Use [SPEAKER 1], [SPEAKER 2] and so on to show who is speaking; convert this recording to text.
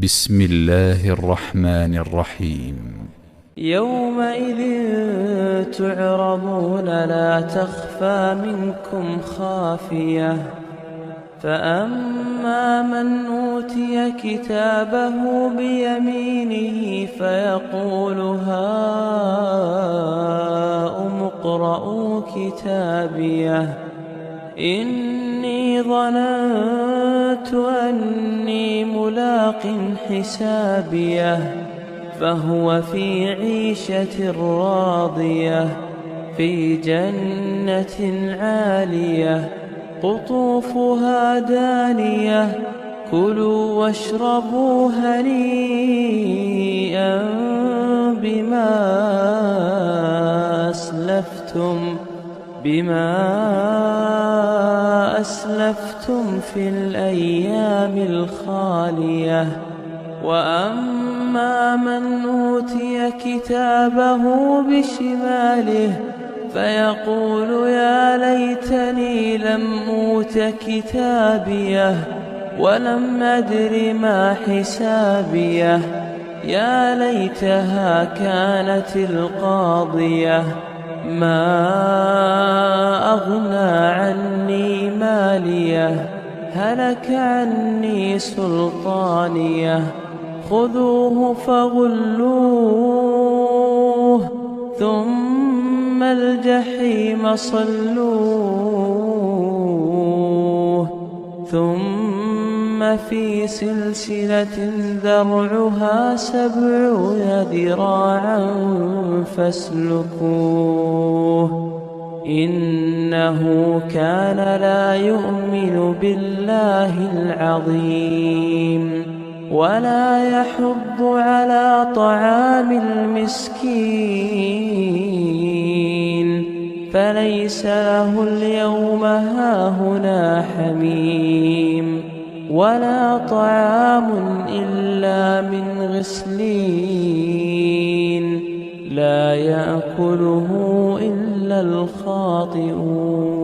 [SPEAKER 1] بسم الله الرحمن الرحيم.
[SPEAKER 2] يومئذ تعرضون لا تخفى منكم خافية، فأما من أوتي كتابه بيمينه فيقول هاؤم اقرءوا كتابيه إني ظننت أني ملاق حسابيه، فهو في عيشة راضية في جنة عالية قطوفها دانية. كلوا واشربوا هنيئا بما أسلفتم في الأيام الخالية. وأما من أوتي كتابه بشماله فيقول يا ليتني لم أوت كتابيه ولم أدر ما حسابيه، يا ليتها كانت القاضية ما أغنى عني ماليه، هلك عني سلطانيه. خذوه فغلوه ثم الجحيم صلوه، ثم في سلسلة ذرعها 70 ذراعا فاسلكوه، إنه كان لا يؤمن بالله العظيم ولا يحض على طعام المسكين، فليس له اليوم هاهنا حميم ولا طعام إلا من غسلين لا يأكله إلا الخاطئون.